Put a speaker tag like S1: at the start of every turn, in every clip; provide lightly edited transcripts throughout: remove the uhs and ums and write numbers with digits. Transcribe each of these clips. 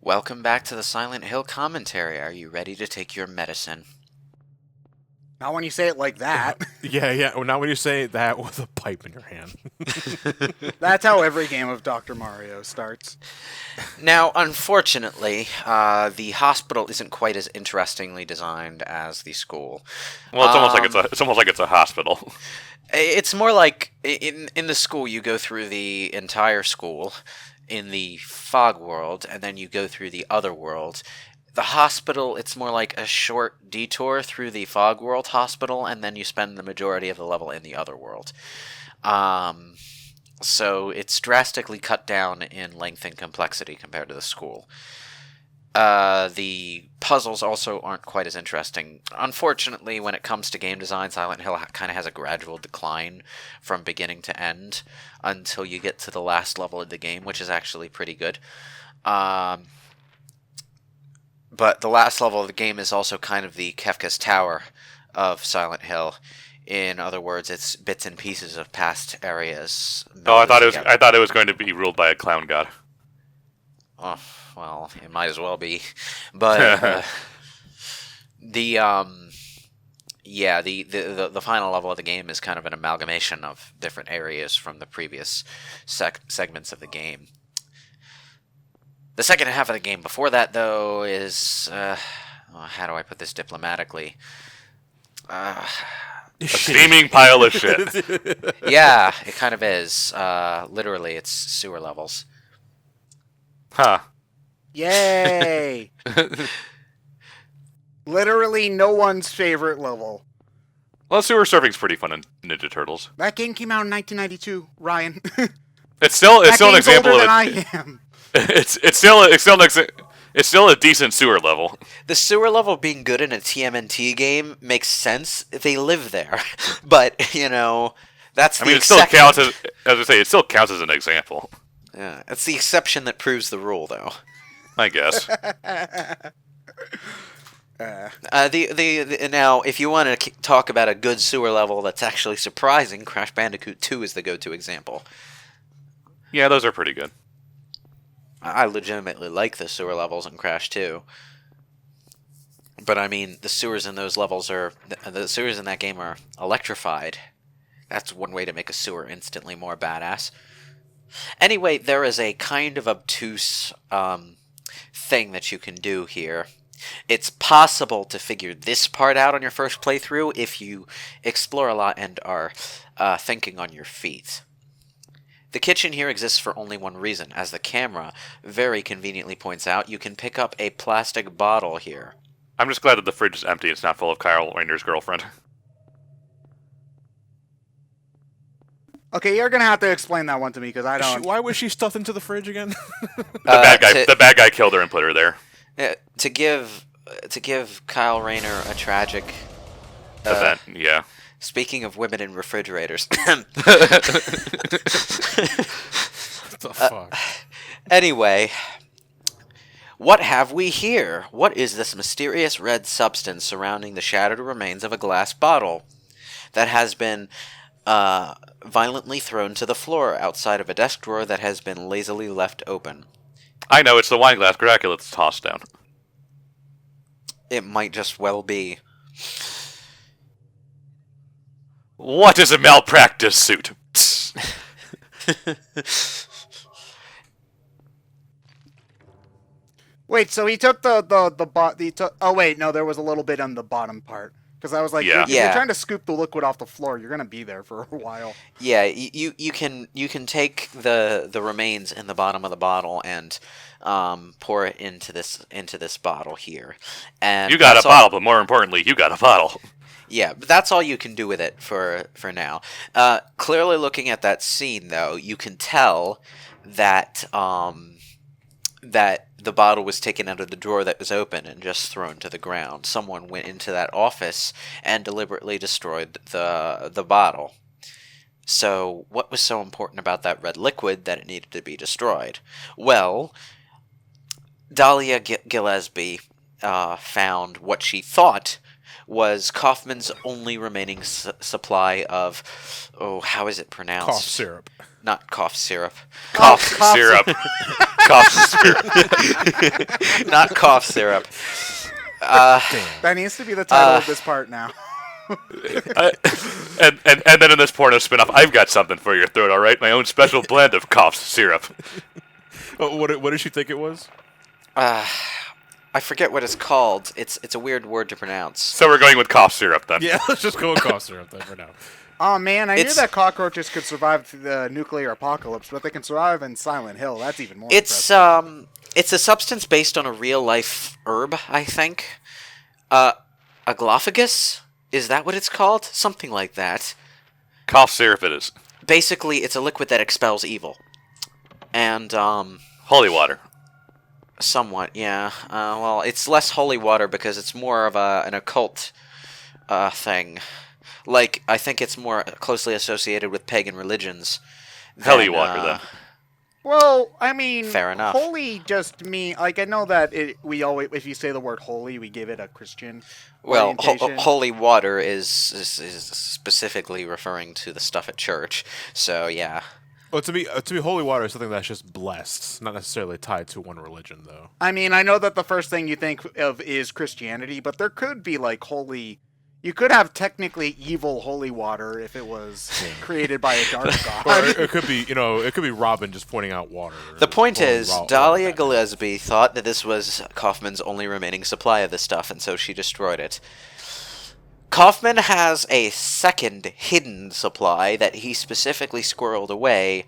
S1: Welcome back to the Silent Hill Commentary. Are you ready to take your medicine?
S2: Not when you say it like that.
S3: Yeah. Well, not when you say that with a pipe in your hand.
S2: That's how every game of Dr. Mario starts.
S1: Now, unfortunately, the hospital isn't quite as interestingly designed as the school.
S4: Well, it's almost like it's a hospital.
S1: It's more like in the school you go through the entire school in the fog world, and then you go through the other world. The hospital, it's more like a short detour through the fog world hospital, and then you spend the majority of the level in the other world. So it's drastically cut down in length and complexity compared to the school. The puzzles also aren't quite as interesting. Unfortunately, when it comes to game design, Silent Hill kind of has a gradual decline from beginning to end until you get to the last level of the game, which is actually pretty good. But the last level of the game is also kind of the Kefka's Tower of Silent Hill. In other words, it's bits and pieces of past areas.
S4: Oh, I
S1: melded
S4: thought it was going to be ruled by a clown god.
S1: Oh, well, it might as well be. But the final level of the game is kind of an amalgamation of different areas from the previous segments of the game. The second half of the game before that, though, is how do I put this diplomatically?
S4: A steaming pile of shit.
S1: Yeah, it kind of is. Literally, it's sewer levels.
S4: Huh.
S2: Yay! Literally no one's favorite level.
S4: Well, sewer surfing's pretty fun in Ninja Turtles.
S2: That game came out in 1992, Ryan.
S4: It's still an
S2: game's
S4: example
S2: older
S4: of
S2: than
S4: it.
S2: I am.
S4: It's still a decent sewer level.
S1: The sewer level being good in a TMNT game makes sense. They live there. But, you know, that's the exception.
S4: It still counts it still counts as an example.
S1: Yeah, it's the exception that proves the rule, though.
S4: I guess.
S1: Now, if you want to talk about a good sewer level that's actually surprising, Crash Bandicoot 2 is the go-to example.
S4: Yeah, those are pretty good.
S1: I legitimately like the sewer levels in Crash 2. But I mean, the sewers in those levels the sewers in that game are electrified. That's one way to make a sewer instantly more badass. Anyway, there is a kind of obtuse thing that you can do here. It's possible to figure this part out on your first playthrough if you explore a lot and are thinking on your feet. The kitchen here exists for only one reason. As the camera very conveniently points out, you can pick up a plastic bottle here.
S4: I'm just glad that the fridge is empty. It's not full of Kyle Rayner's girlfriend.
S2: Okay, you're gonna have to explain that one to me because I don't.
S3: Why was she stuffed into the fridge again?
S4: The bad guy killed her and put her there.
S1: To give Kyle Rayner a tragic
S4: Event, yeah.
S1: Speaking of women in refrigerators.
S3: What the fuck?
S1: Anyway, what have we here? What is this mysterious red substance surrounding the shattered remains of a glass bottle that has been violently thrown to the floor outside of a desk drawer that has been lazily left open?
S4: I know, it's the wine glass Dracula that's tossed down.
S1: It might just well be.
S4: What is a malpractice suit?
S2: Wait, so he took oh wait, no, there was a little bit on the bottom part. Because I was like,
S4: Yeah.
S2: if you're trying to scoop the liquid off the floor, you're gonna be there for a while.
S1: Yeah, you can take the remains in the bottom of the bottle and pour it into this bottle here. And
S4: You got a bottle, but more importantly, you got a bottle.
S1: Yeah, but that's all you can do with it for now. Clearly looking at that scene, though, you can tell that that the bottle was taken out of the drawer that was open and just thrown to the ground. Someone went into that office and deliberately destroyed the bottle. So, what was so important about that red liquid that it needed to be destroyed? Well, Dahlia Gillespie found what she thought was Kaufman's only remaining supply of, how is it pronounced?
S3: Cough syrup.
S1: Not cough syrup.
S4: Cough syrup. cough syrup.
S1: Not cough syrup.
S2: That needs to be the title of this part now.
S4: And then in this porno spinoff, I've got something for your throat, all right? My own special blend of cough syrup.
S3: What did you think it was?
S1: I forget what it's called. It's a weird word to pronounce.
S4: So we're going with cough syrup then.
S3: Yeah, let's just go with cough syrup then for now.
S2: Oh man, I knew
S1: It's-
S2: that cockroaches could survive through the nuclear apocalypse, but they can survive in Silent Hill. That's even more
S1: It's
S2: impressive.
S1: it's a substance based on a real life herb, I think. Aglaophagus? Is that what it's called? Something like that.
S4: Cough syrup it is.
S1: Basically, it's a liquid that expels evil. And
S4: Holy water.
S1: somewhat, yeah. Well, it's less holy water because it's more of an occult thing. Like, I think it's more closely associated with pagan religions.
S4: Holy
S1: than,
S4: water then.
S2: Well, I mean,
S1: Fair enough.
S2: holy just mean like I know that we always if you say the word holy, we give it a Christian
S1: Well,
S2: orientation.
S1: holy water is specifically referring to the stuff at church. So yeah,
S3: Well, to me, holy water is something that's just blessed, not necessarily tied to one religion, though.
S2: I mean, I know that the first thing you think of is Christianity, but there could be like holy. You could have technically evil holy water if it was created by a dark
S3: Or
S2: god.
S3: it could be, it could be Robin just pointing out water.
S1: the point
S3: or
S1: is,
S3: Ro-
S1: Dahlia
S3: Batman.
S1: Gillespie thought that this was Kaufman's only remaining supply of this stuff, and so she destroyed it. Kaufman has a second hidden supply that he specifically squirreled away,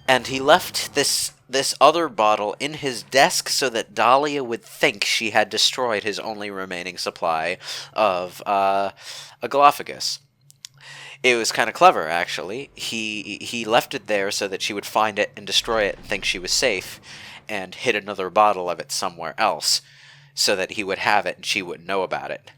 S1: and he left this other bottle in his desk so that Dahlia would think she had destroyed his only remaining supply of Aglaophagus. It was kind of clever, actually. He left it there so that she would find it and destroy it and think she was safe, and hid another bottle of it somewhere else so that he would have it and she wouldn't know about it.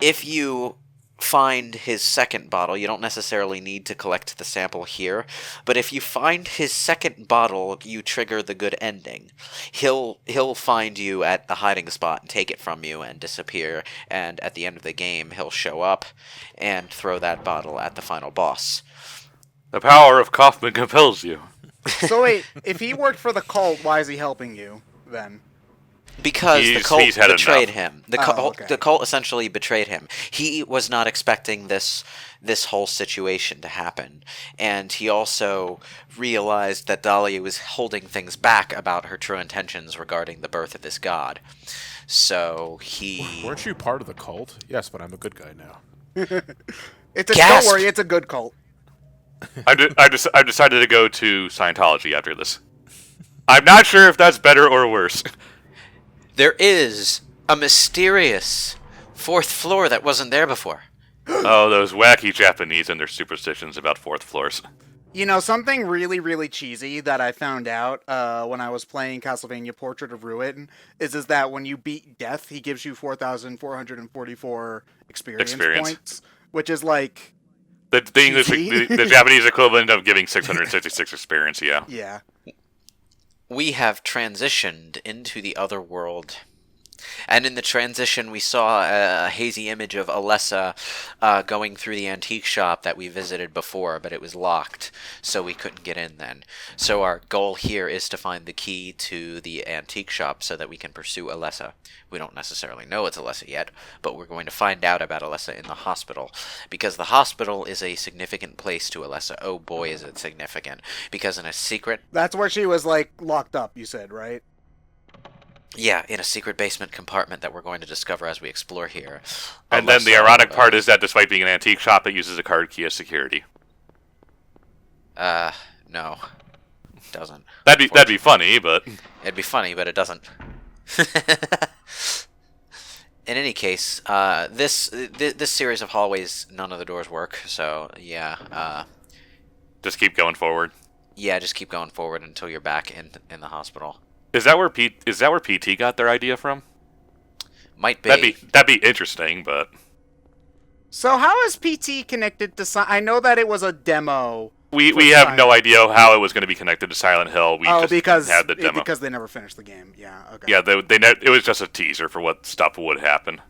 S1: If you find his second bottle, you don't necessarily need to collect the sample here, but if you find his second bottle, you trigger the good ending. He'll find you at the hiding spot and take it from you and disappear, and at the end of the game, he'll show up and throw that bottle at the final boss.
S4: The power of Kaufman compels you.
S2: So wait, if he worked for the cult, why is he helping you then?
S1: Because the
S4: He's
S1: cult
S4: had
S1: betrayed
S4: enough.
S1: him.
S2: Okay.
S1: The cult essentially betrayed him. He was not expecting this whole situation to happen, and he also realized that Dahlia was holding things back about her true intentions regarding the birth of this god. So he
S3: Weren't you part of the cult? Yes, but I'm a good guy now.
S2: Don't
S1: Gasp!
S2: worry, it's a good cult.
S4: I've decided to go to Scientology after this. I'm not sure if that's better or worse.
S1: There is a mysterious fourth floor that wasn't there before.
S4: Oh, those wacky Japanese and their superstitions about fourth floors.
S2: You know, something really, really cheesy that I found out when I was playing Castlevania Portrait of Ruin is that when you beat death, he gives you 4,444 experience points, which is like,
S4: The English, the Japanese equivalent of giving 666 experience, yeah.
S2: yeah.
S1: We have transitioned into the other world. And in the transition, we saw a hazy image of Alessa going through the antique shop that we visited before, but it was locked, so we couldn't get in then. So our goal here is to find the key to the antique shop so that we can pursue Alessa. We don't necessarily know it's Alessa yet, but we're going to find out about Alessa in the hospital, because the hospital is a significant place to Alessa. Oh boy, is it significant. Because in a secret...
S2: That's where she was, like, locked up, you said, right?
S1: Yeah, in a secret basement compartment that we're going to discover as we explore here.
S4: And then the
S1: Alessa,
S4: ironic part is that despite being an antique shop, it uses a card key as security.
S1: No. It doesn't.
S4: That'd be funny, but
S1: It'd be funny, but it doesn't. In any case, this series of hallways, none of the doors work, so yeah,
S4: just keep going forward.
S1: yeah, just keep going forward until you're back in the hospital.
S4: Is that where PT got their idea from?
S1: Might be.
S4: That'd be interesting, but
S2: So how is PT connected to I know that it was a demo.
S4: we
S2: For
S4: have no
S2: Silent-
S4: idea how it was going to be connected to Silent Hill. We just
S2: because
S4: had the demo.
S2: because they never finished the game. Yeah, okay.
S4: Yeah, it was just a teaser for what stuff would happen.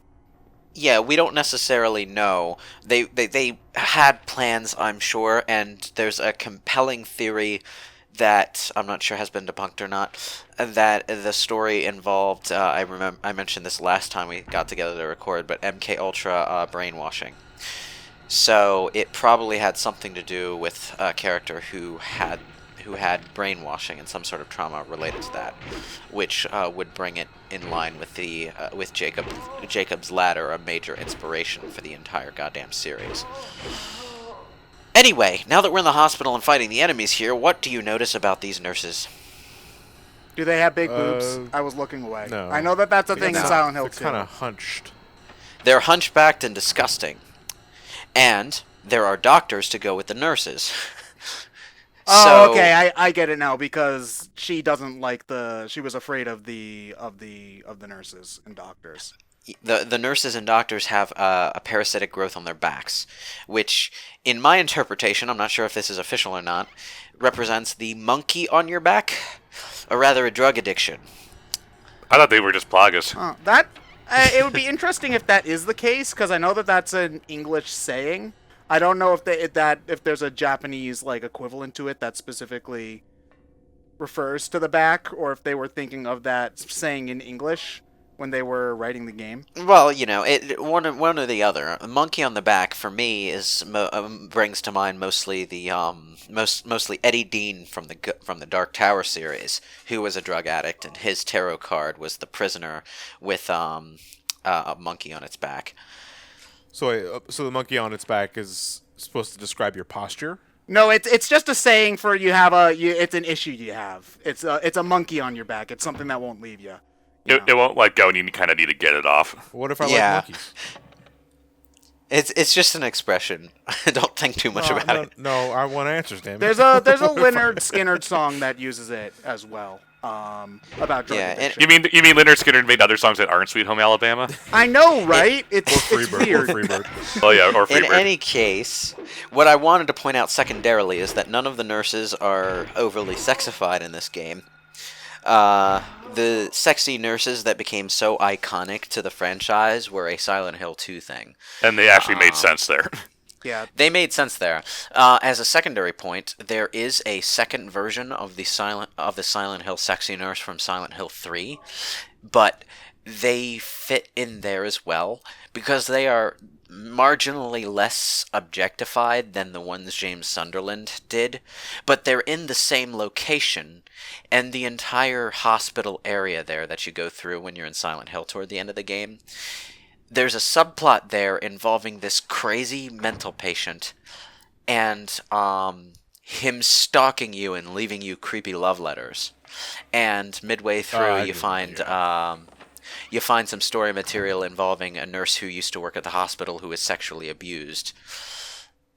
S1: Yeah, we don't necessarily know. They had plans, I'm sure, and there's a compelling theory that I'm not sure has been debunked or not, that the story involved, I mentioned this last time we got together to record, but MK Ultra brainwashing. So it probably had something to do with a character who had brainwashing and some sort of trauma related to that, which would bring it in line with the with Jacob's Ladder, a major inspiration for the entire goddamn series. Anyway, now that we're in the hospital and fighting the enemies here, what do you notice about these nurses?
S2: Do they have big boobs? I was looking away.
S3: No.
S2: I know that that's a thing in Silent Hill
S3: They're
S2: 2.
S3: kind of hunched.
S1: They're hunchbacked and disgusting. And there are doctors to go with the nurses.
S2: Oh, okay, I get it now, because she doesn't like she was afraid of the nurses and doctors.
S1: The nurses and doctors have a parasitic growth on their backs, which, in my interpretation, I'm not sure if this is official or not, represents the monkey on your back, or rather a drug addiction.
S4: I thought they were just plagas.
S2: It would be interesting if that is the case, because I know that that's an English saying. I don't know if there's a Japanese equivalent to it that specifically refers to the back, or if they were thinking of that saying in English when they were writing the game.
S1: Well, one or the other. A monkey on the back for me is brings to mind mostly the mostly Eddie Dean from the Dark Tower series, who was a drug addict, and his tarot card was the prisoner with a monkey on its back.
S3: So the monkey on its back is supposed to describe your posture?
S2: No, it's just a saying for it's an issue you have. It's a monkey on your back. It's something that won't leave you.
S4: It won't let go, and you kind of need to get it off.
S3: What if I like monkeys?
S1: It's just an expression. Don't think too much about it.
S3: No, I want answers, damn it.
S2: There's a Lynyrd Skynyrd song that uses it as well. About drug addiction.
S4: You mean Lynyrd Skynyrd made other songs that aren't Sweet Home Alabama?
S2: I know, right? It's weird.
S3: Or Freebird.
S4: Oh yeah, or Freebird.
S1: In any case, what I wanted to point out secondarily is that none of the nurses are overly sexified in this game. The sexy nurses that became so iconic to the franchise were a Silent Hill 2 thing.
S4: And they actually made sense there.
S2: Yeah.
S1: They made sense there. As a secondary point, there is a second version of the Silent Hill sexy nurse from Silent Hill 3, but they fit in there as well because they are marginally less objectified than the ones James Sunderland did, but they're in the same location, and the entire hospital area there that you go through when you're in Silent Hill toward the end of the game, there's a subplot there involving this crazy mental patient and him stalking you and leaving you creepy love letters. And midway through, you find some story material involving a nurse who used to work at the hospital who was sexually abused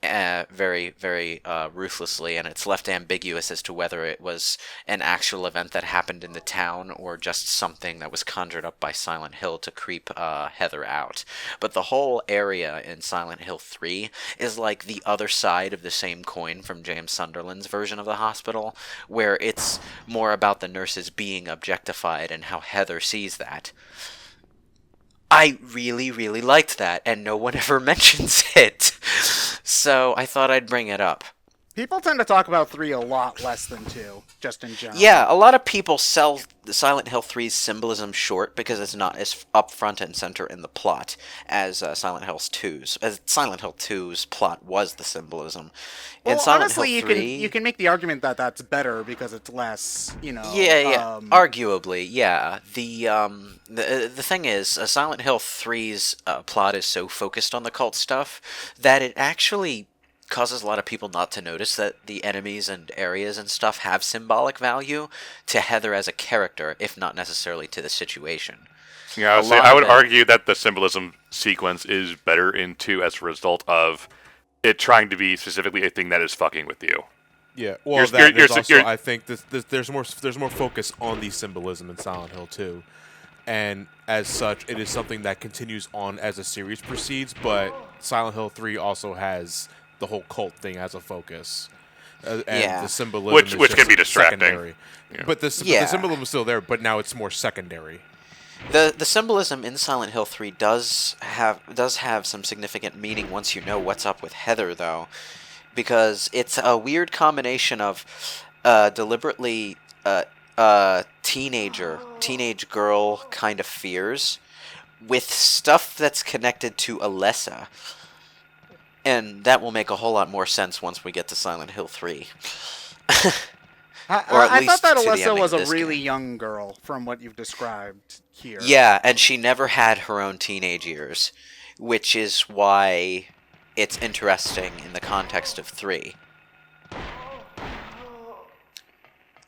S1: very, very ruthlessly, and it's left ambiguous as to whether it was an actual event that happened in the town or just something that was conjured up by Silent Hill to creep Heather out. But the whole area in Silent Hill 3 is like the other side of the same coin from James Sunderland's version of the hospital, where it's more about the nurses being objectified and how Heather sees that. I really, really liked that, and no one ever mentions it. So I thought I'd bring it up.
S2: People tend to talk about 3 a lot less than 2, just in general.
S1: Yeah, a lot of people sell Silent Hill 3's symbolism short because it's not as up front and center in the plot as Silent Hill 2's. As Silent Hill 2's plot was the symbolism.
S2: Well,
S1: in Silent
S2: honestly,
S1: Hill 3,
S2: you can make the argument that that's better because it's less,
S1: arguably, yeah. The thing is, Silent Hill 3's plot is so focused on the cult stuff that it actually causes a lot of people not to notice that the enemies and areas and stuff have symbolic value to Heather as a character, if not necessarily to the situation.
S4: Yeah, I would argue that the symbolism sequence is better in 2 as a result of it trying to be specifically a thing that is fucking with you.
S3: Yeah, well, I think there's more focus on the symbolism in Silent Hill 2, and as such, it is something that continues on as the series proceeds. But Silent Hill 3 also has the whole cult thing as a focus, and the symbolism
S4: which can be distracting.
S3: Secondary. Yeah. But the symbolism is still there, but now it's more secondary.
S1: The symbolism in Silent Hill 3 does have some significant meaning once you know what's up with Heather, though, because it's a weird combination of deliberately teenage girl kind of fears with stuff that's connected to Alessa. And that will make a whole lot more sense once we get to Silent Hill 3. Or at
S2: I
S1: least
S2: thought that
S1: to the
S2: Alessa
S1: ending
S2: was
S1: of
S2: a
S1: this
S2: really
S1: game.
S2: young girl from what you've described here.
S1: Yeah, and she never had her own teenage years, which is why it's interesting in the context of 3.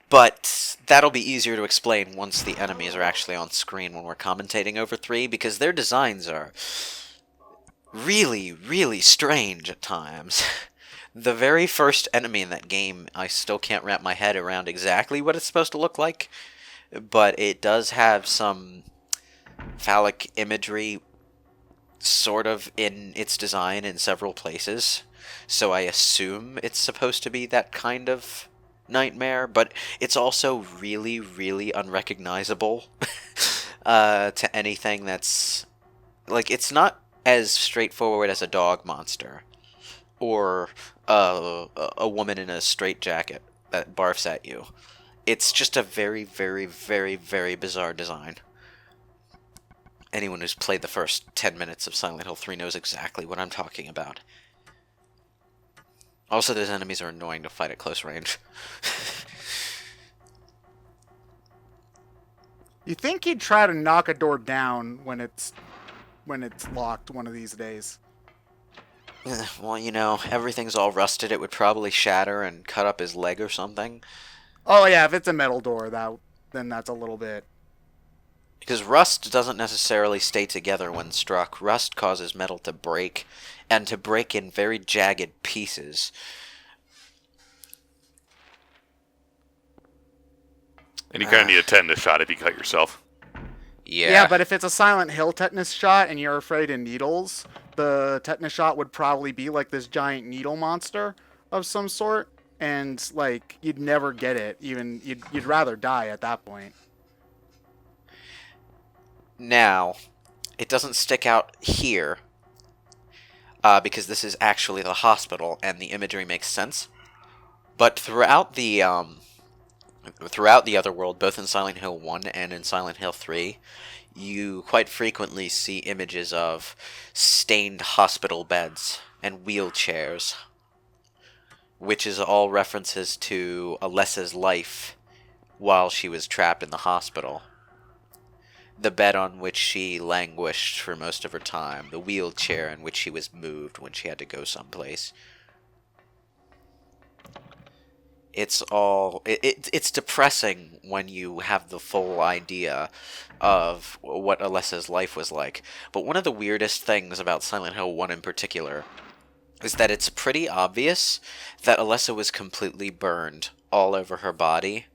S1: But that'll be easier to explain once the enemies are actually on screen when we're commentating over 3, because their designs are really, really strange at times. The very first enemy in that game, I still can't wrap my head around exactly what it's supposed to look like, but it does have some phallic imagery sort of in its design in several places, so I assume it's supposed to be that kind of nightmare, but it's also really, really unrecognizable to anything that's... Like, it's not as straightforward as a dog monster, or a woman in a straitjacket that barfs at you. It's just a very, very, very, very bizarre design. Anyone who's played the first 10 minutes of Silent Hill 3 knows exactly what I'm talking about. Also, those enemies are annoying to fight at close range.
S2: You think he'd try to knock a door down when it's locked one of these days?
S1: Well, you know, everything's all rusted. It would probably shatter and cut up his leg or something.
S2: Oh yeah, if it's a metal door, then that's a little bit.
S1: Because rust doesn't necessarily stay together when struck. Rust causes metal to break, and to break in very jagged pieces.
S4: And you kind of need a tetanus shot if you cut yourself.
S2: Yeah, but if it's a Silent Hill tetanus shot and you're afraid of needles, the tetanus shot would probably be like this giant needle monster of some sort, and like you'd never get it. Even you'd rather die at that point.
S1: Now, it doesn't stick out here, because this is actually the hospital, and the imagery makes sense. But throughout the other world, both in Silent Hill 1 and in Silent Hill 3, you quite frequently see images of stained hospital beds and wheelchairs, which is all references to Alessa's life while she was trapped in the hospital. The bed on which she languished for most of her time, the wheelchair in which she was moved when she had to go someplace. It's depressing when you have the full idea of what Alessa's life was like. But one of the weirdest things about Silent Hill 1 in particular is that it's pretty obvious that Alessa was completely burned all over her body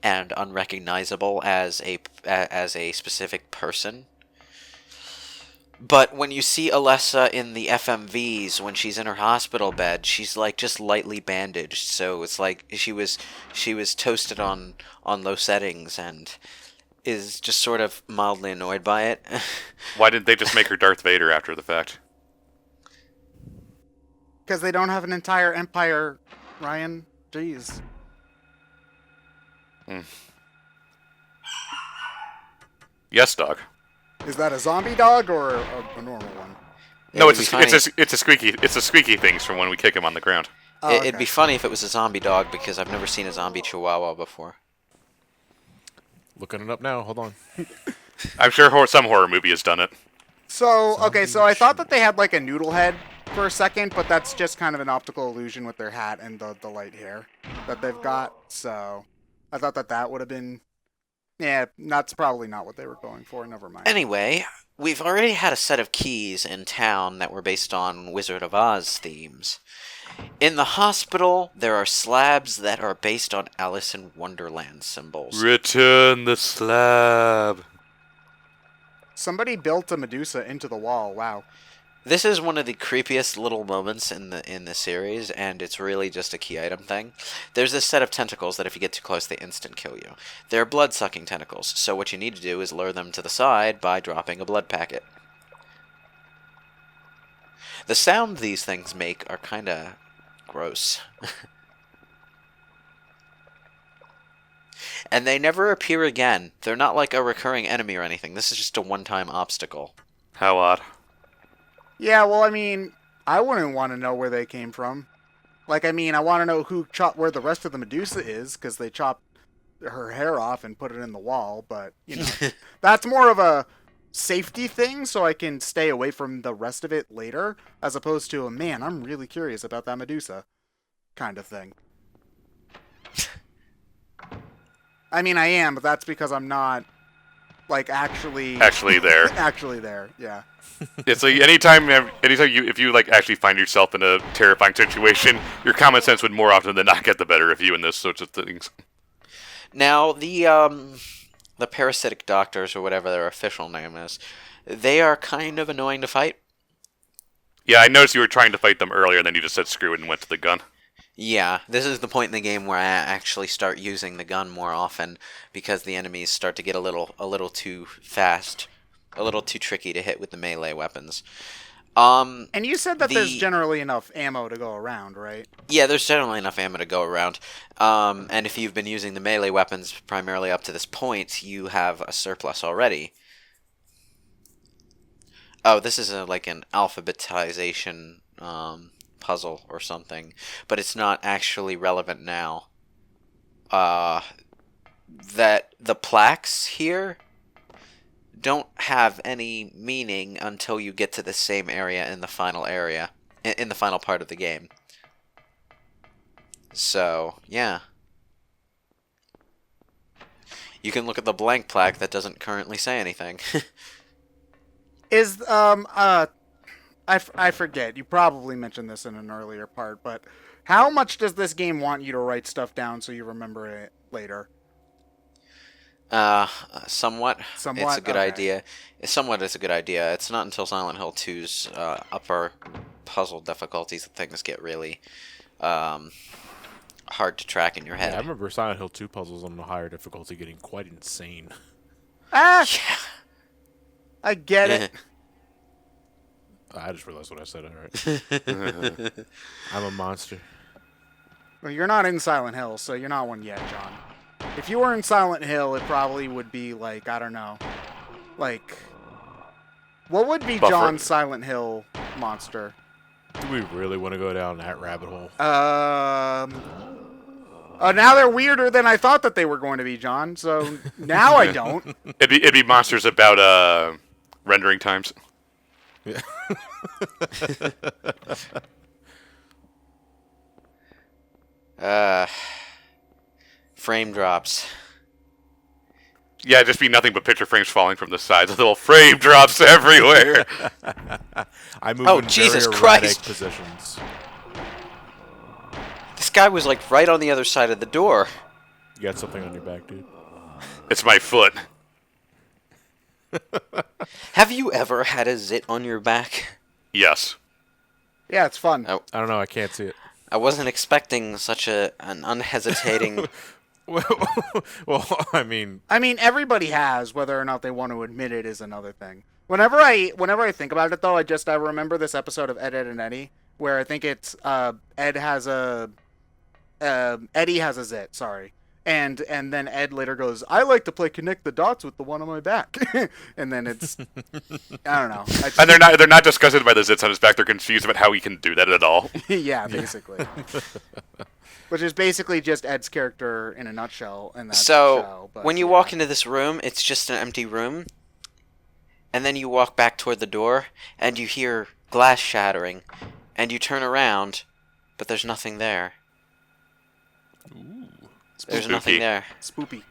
S1: and unrecognizable as a specific person. But when you see Alessa in the FMVs, when she's in her hospital bed, she's like just lightly bandaged. So it's like she was toasted on low settings and is just sort of mildly annoyed by it.
S4: Why didn't they just make her Darth Vader after the fact?
S2: Because they don't have an entire empire, Ryan. Jeez.
S4: Yes, dog.
S2: Is that a zombie dog or a normal one?
S4: No, it's a squeaky things from when we kick him on the ground.
S2: Oh, okay.
S1: It'd be funny if it was a zombie dog, because I've never seen a zombie chihuahua before.
S3: Looking it up now. Hold on.
S4: I'm sure some horror movie has done it.
S2: So, okay, so I thought that they had like a noodle head for a second, but that's just kind of an optical illusion with their hat and the light hair that they've got. So I thought that would have been... Yeah, that's probably not what they were going for. Never mind.
S1: Anyway, we've already had a set of keys in town that were based on Wizard of Oz themes. In the hospital, there are slabs that are based on Alice in Wonderland symbols.
S4: Return the slab.
S2: Somebody built a Medusa into the wall. Wow.
S1: This is one of the creepiest little moments in the series, and it's really just a key item thing. There's this set of tentacles that if you get too close, they instant kill you. They're blood-sucking tentacles, so what you need to do is lure them to the side by dropping a blood packet. The sound these things make are kinda gross. And they never appear again. They're not like a recurring enemy or anything. This is just a one-time obstacle.
S4: How odd.
S2: Yeah, well, I mean, I wouldn't want to know where they came from. Like, I mean, I want to know where the rest of the Medusa is, because they chopped her hair off and put it in the wall, but, you know, that's more of a safety thing, so I can stay away from the rest of it later, as opposed to, man, I'm really curious about that Medusa kind of thing. I mean, I am, but that's because I'm not, like, actually
S4: there.
S2: Actually there, yeah.
S4: It's like anytime if you like actually find yourself in a terrifying situation, your common sense would more often than not get the better of you in those sorts of things.
S1: Now, the parasitic doctors, or whatever their official name is, they are kind of annoying to fight.
S4: Yeah, I noticed you were trying to fight them earlier, and then you just said screw it and went to the gun.
S1: Yeah, this is the point in the game where I actually start using the gun more often, because the enemies start to get a little too fast, a little too tricky to hit with the melee weapons.
S2: And you said that there's generally enough ammo to go around, right?
S1: Yeah, there's generally enough ammo to go around. And if you've been using the melee weapons primarily up to this point, you have a surplus already. Oh, this is like an alphabetization puzzle or something, but it's not actually relevant now. That the plaques here don't have any meaning until you get to the same area in the final part of the game. So, yeah. You can look at the blank plaque that doesn't currently say anything.
S2: I forget. You probably mentioned this in an earlier part, but how much does this game want you to write stuff down so you remember it later?
S1: Somewhat.
S2: Somewhat?
S1: It's a good
S2: Okay.
S1: idea. Somewhat is a good idea. It's not until Silent Hill 2's upper puzzle difficulties that things get really hard to track in your head.
S3: Yeah, I remember Silent Hill 2 puzzles on the higher difficulty getting quite insane.
S2: Ah!
S1: Yeah.
S2: I get it.
S3: I just realized what I said. All right. I'm a monster.
S2: Well, you're not in Silent Hill, so you're not one yet, John. If you were in Silent Hill, it probably would be like, I don't know. Like, what would be
S4: Buffer.
S2: John's Silent Hill monster?
S3: Do we really want to go down that rabbit hole?
S2: Now they're weirder than I thought that they were going to be, John. So now I don't.
S4: It'd be monsters about rendering times.
S3: Yeah.
S1: Frame drops.
S4: Yeah, it'd just be nothing but picture frames falling from the sides. Little frame drops everywhere.
S3: I move in
S1: Jesus
S3: very
S1: Christ.
S3: erratic positions.
S1: This guy was like right on the other side of the door.
S3: You got something on your back, dude.
S4: It's my foot.
S1: Have you ever had a zit on your back?
S4: Yes.
S2: Yeah, it's fun.
S1: Oh,
S3: I don't know. I can't see it.
S1: I wasn't expecting such an unhesitating...
S3: Well, I mean,
S2: everybody has. Whether or not they want to admit it is another thing. Whenever I think about it, though, I remember this episode of Ed, Edd and Eddy, where I think it's Eddie has a zit. Sorry. And then Ed later goes, I like to play connect the dots with the one on my back. And then it's, I don't know.
S4: And they're not disgusted by the zits on his back. They're confused about how he can do that at all.
S2: Yeah, basically. Which is basically just Ed's character in a nutshell in that show. But,
S1: when you walk into this room, it's just an empty room. And then you walk back toward the door, and you hear glass shattering. And you turn around, but there's nothing there.
S3: ooh,
S1: There's
S4: Spooky.
S1: nothing there.
S2: Spoopy.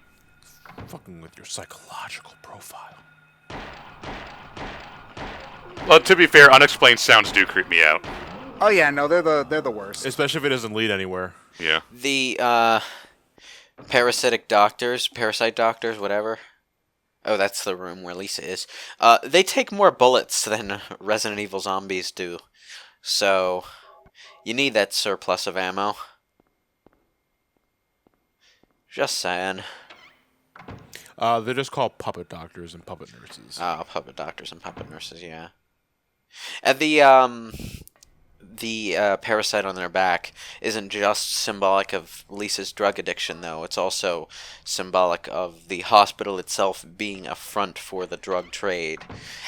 S3: fucking with your psychological profile.
S4: Well, to be fair, unexplained sounds do creep me out.
S2: Oh yeah, no, they're the worst.
S3: Especially if it doesn't lead anywhere.
S4: Yeah.
S1: The parasite doctors, whatever. Oh, that's the room where Lisa is. They take more bullets than Resident Evil zombies do. So, you need that surplus of ammo. Just saying.
S3: They're just called puppet doctors and puppet nurses.
S1: Puppet doctors and puppet nurses, yeah. And the the parasite on their back isn't just symbolic of Lisa's drug addiction, though. It's also symbolic of the hospital itself being a front for the drug trade.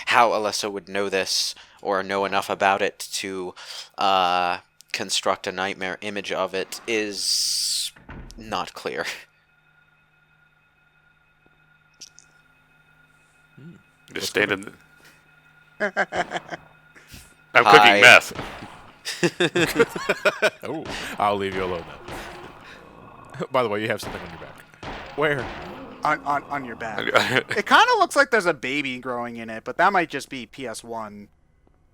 S1: How Alessa would know this, or know enough about it to construct a nightmare image of it, is not clear.
S4: Just standing. I'm cooking meth.
S3: Oh, I'll leave you alone then. By the way, you have something on your back. Where?
S2: On your back. It kind of looks like there's a baby growing in it, but that might just be PS1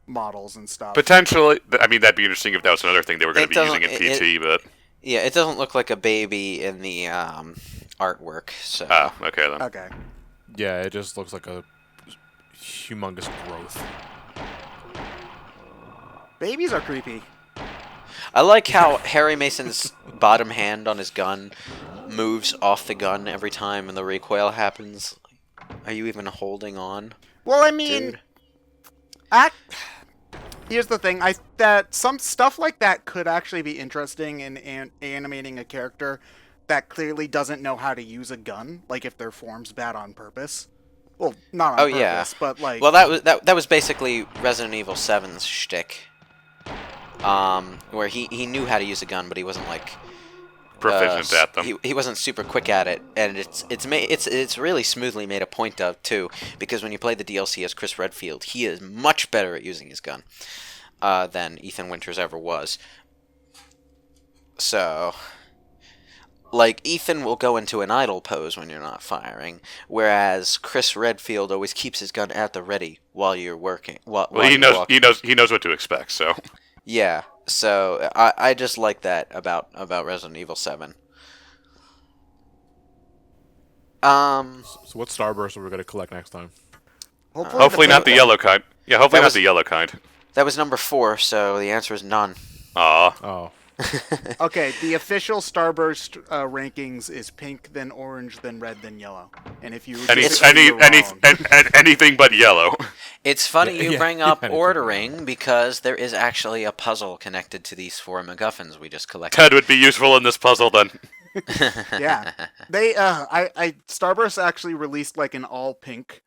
S2: models and stuff.
S4: Potentially. I mean, that'd be interesting if that was another thing they were going to be using in PT, but...
S1: Yeah, it doesn't look like a baby in the artwork, so...
S4: Ah, okay then.
S2: Okay.
S3: Yeah, it just looks like a humongous growth.
S2: Babies are creepy.
S1: I like how Harry Mason's bottom hand on his gun moves off the gun every time and the recoil happens. Are you even holding on?
S2: Well, I mean, here's the thing. That some stuff like that could actually be interesting in animating a character that clearly doesn't know how to use a gun, like if their form's bad on purpose. Well, not on purpose, but like...
S1: Well, that was basically Resident Evil 7's shtick. Where he knew how to use a gun, but he wasn't like
S4: proficient at them.
S1: He wasn't super quick at it, and it's really smoothly made a point of too, because when you play the DLC as Chris Redfield, he is much better at using his gun than Ethan Winters ever was. So, like, Ethan will go into an idle pose when you're not firing, whereas Chris Redfield always keeps his gun at the ready while you're working. While
S4: he knows what to expect. So.
S1: Yeah, so I just like that about Resident Evil 7.
S3: So what Starburst are we going to collect next time?
S4: Hopefully not the yellow kind. Yeah, hopefully not the yellow kind.
S1: That was number 4, so the answer is none.
S4: Aw.
S3: Oh.
S2: Okay, the official Starburst rankings is pink, then orange, then red, then yellow. And if you
S4: anything but yellow.
S1: It's funny you bring up ordering, because there is actually a puzzle connected to these 4 MacGuffins we just collected.
S4: Ted would be useful in this puzzle then.
S2: Yeah, they Starburst actually released like an all pink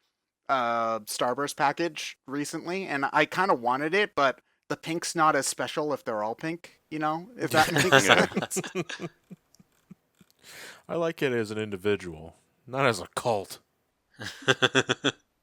S2: Starburst package recently, and I kind of wanted it, but the pink's not as special if they're all pink, you know, if that makes sense.
S3: I like it as an individual, not as a cult.